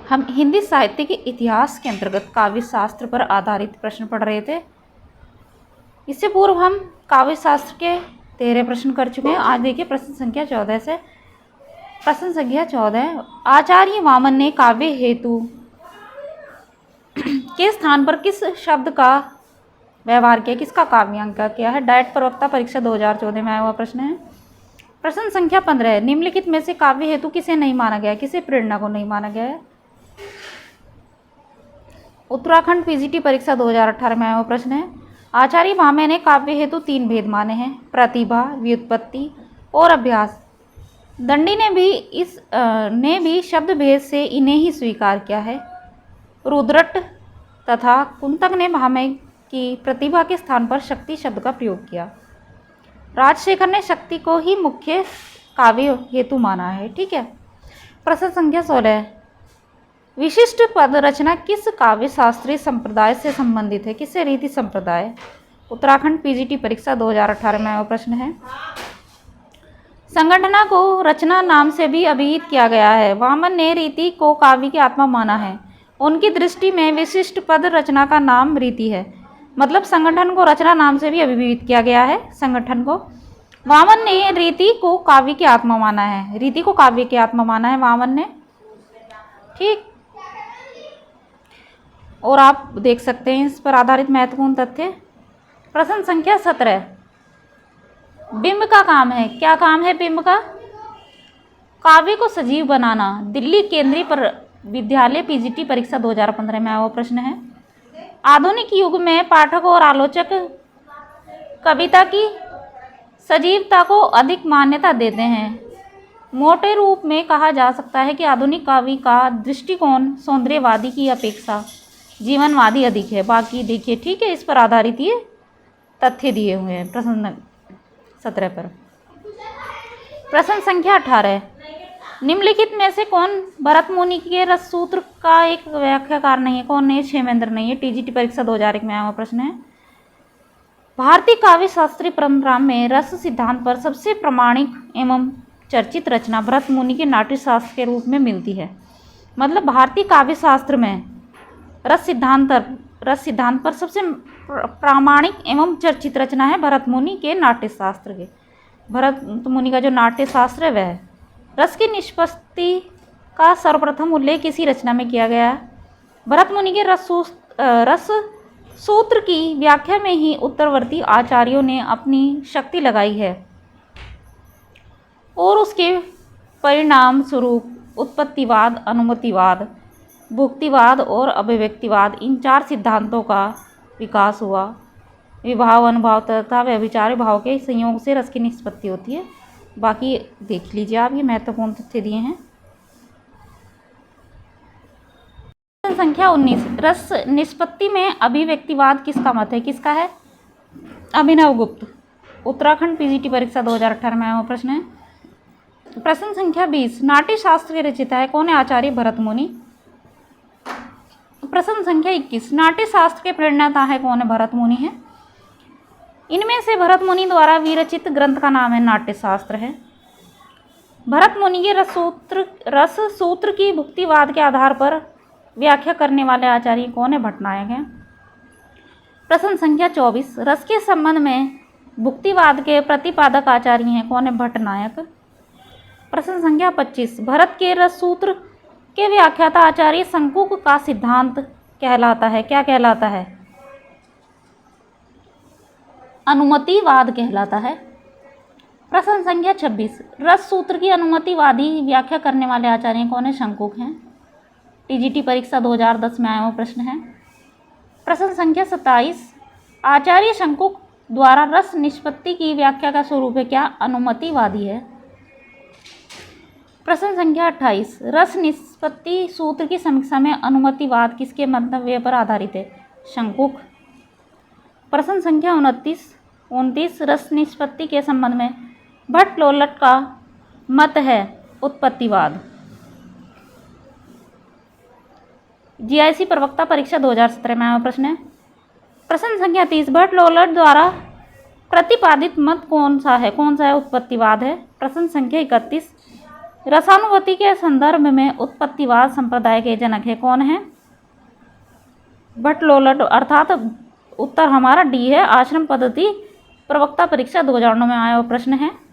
हम हिंदी साहित्य के इतिहास के अंतर्गत काव्य शास्त्र पर आधारित प्रश्न पढ़ रहे थे। इससे पूर्व हम काव्य शास्त्र के 13 प्रश्न कर चुके हैं। आज देखिए प्रश्न संख्या 14 से। प्रश्न संख्या 14, आचार्य वामन ने काव्य हेतु के स्थान पर किस शब्द का व्यवहार किया, किसका काव्यांक किया है? डायट प्रवक्ता परीक्षा 2014 में आया हुआ प्रश्न है। प्रश्न संख्या 15, निम्नलिखित में से काव्य हेतु किसे नहीं माना गया, किसे प्रेरणा को नहीं माना गया है? उत्तराखंड पीजीटी परीक्षा 2018 में आया हुआ प्रश्न है। आचार्य वामन ने काव्य हेतु 3 भेद माने हैं, प्रतिभा, व्युत्पत्ति और अभ्यास। दंडी ने भी शब्द भेद से इन्हें ही स्वीकार किया है। रुद्रट तथा कुंतक ने भामह की प्रतिभा के स्थान पर शक्ति शब्द का प्रयोग किया। राजशेखर ने शक्ति को ही मुख्य काव्य हेतु माना है। ठीक है। प्रश्न संख्या 16, विशिष्ट पद रचना किस काव्य शास्त्रीय संप्रदाय से संबंधित है, किससे? रीति संप्रदाय। उत्तराखंड पीजीटी परीक्षा 2018 में आया प्रश्न है। संगठना को रचना नाम से भी अभिहित किया गया है। वामन ने रीति को काव्य की आत्मा माना है। उनकी दृष्टि में विशिष्ट पद रचना का नाम रीति है। मतलब संगठन को रचना नाम से भी अभिहित किया गया है। संगठन को वामन ने रीति को काव्य की आत्मा माना है। रीति को काव्य की आत्मा माना है वामन ने। ठीक। और आप देख सकते हैं इस पर आधारित महत्वपूर्ण तथ्य। प्रश्न संख्या 17, बिंब का काम है। क्या काम है बिंब का? काव्य को सजीव बनाना। दिल्ली केंद्रीय पर विद्यालय पीजीटी परीक्षा 2015 में आया वो प्रश्न है। आधुनिक युग में पाठक और आलोचक कविता की सजीवता को अधिक मान्यता देते हैं। मोटे रूप में कहा जा सकता है कि आधुनिक काव्य का दृष्टिकोण सौंदर्यवादी की अपेक्षा जीवनवादी अधिक है। बाकी देखिए, ठीक है, इस पर आधारित ये तथ्य दिए हुए हैं प्रश्न 17 पर। प्रश्न संख्या 18, निम्नलिखित में से कौन भरत मुनि के रस सूत्र का एक व्याख्याकार नहीं है? कौन नहीं है? क्षेमेंद्र नहीं है। टीजीटी परीक्षा 2001 में आया हुआ प्रश्न है। भारतीय काव्य शास्त्रीय परंपरा में रस सिद्धांत पर सबसे प्रामाणिक एवं चर्चित रचना भरत मुनि के नाट्य शास्त्र के रूप में मिलती है। मतलब भारतीय काव्य शास्त्र में रस सिद्धांत पर सबसे प्रामाणिक एवं चर्चित रचना है भरत मुनि के नाट्य शास्त्र के। भरत मुनि का जो नाट्य शास्त्र है वह रस की निष्पत्ति का सर्वप्रथम उल्लेख किसी रचना में किया गया है। भरत मुनि के रस सूत्र की व्याख्या में ही उत्तरवर्ती आचार्यों ने अपनी शक्ति लगाई है और उसके परिणाम स्वरूप उत्पत्तिवाद, अनुमतिवाद, भुक्तिवाद और अभिव्यक्तिवाद, इन 4 सिद्धांतों का विकास हुआ। विभाव, अनुभाव तथा व्यभिचारी भाव के संयोग से रस की निष्पत्ति होती है। बाकी देख लीजिए आप, ये महत्वपूर्ण तथ्य दिए हैं। संख्या 19, रस निष्पत्ति में अभिव्यक्तिवाद किसका मत है? किसका है? अभिनव गुप्त। उत्तराखंड पीजीटी परीक्षा 2018 में आया हुआ प्रश्न है। प्रश्न संख्या 20, नाट्य शास्त्र के रचयिता है कौन है? आचार्य भरत मुनि। प्रश्न संख्या 21, नाट्य शास्त्र के प्रेरणाता है कौन है? भरत मुनि है। इनमें से भरत मुनि द्वारा विरचित ग्रंथ का नाम है नाट्य शास्त्र है। भरत मुनि के रस सूत्र की भुक्तिवाद के आधार पर व्याख्या करने वाले आचार्य कौन है? भट्टनायक है। प्रश्न संख्या 24, रस के संबंध में भुक्तिवाद के प्रतिपादक आचार्य हैं कौन है? भट्टनायक। प्रश्न संख्या 25, भरत के रस सूत्र के व्याख्याता आचार्य शंकुक का सिद्धांत कहलाता है। क्या कहलाता है? अनुमतिवाद कहलाता है। प्रश्न संख्या 26, रस सूत्र की अनुमतिवादी व्याख्या करने वाले आचार्य कौन है? शंकुक हैं। टीजीटी परीक्षा 2010 में आया हुआ प्रश्न है। प्रश्न संख्या 27, आचार्य शंकुक द्वारा रस निष्पत्ति की व्याख्या का स्वरूप है क्या? अनुमतिवादी है। प्रश्न संख्या 28, रस निष्पत्ति सूत्र की समीक्षा में अनुमतिवाद किसके मंतव्य पर आधारित है? शंकुक। प्रश्न संख्या 29, रस निष्पत्ति के संबंध में भट्ट लोल्लट का मत है उत्पत्तिवाद। जीआईसी प्रवक्ता परीक्षा 2017 में आया प्रश्न है। प्रश्न संख्या 30, भट्ट लोल्लट द्वारा प्रतिपादित मत कौन सा है? उत्पत्तिवाद है। प्रश्न संख्या 31, रसानुभूति के संदर्भ में उत्पत्तिवाद संप्रदाय के जनक है कौन है? भट्टलोलट, अर्थात उत्तर हमारा डी है, आश्रम पद्धति प्रवक्ता परीक्षा 2009 में आया हुआ प्रश्न है।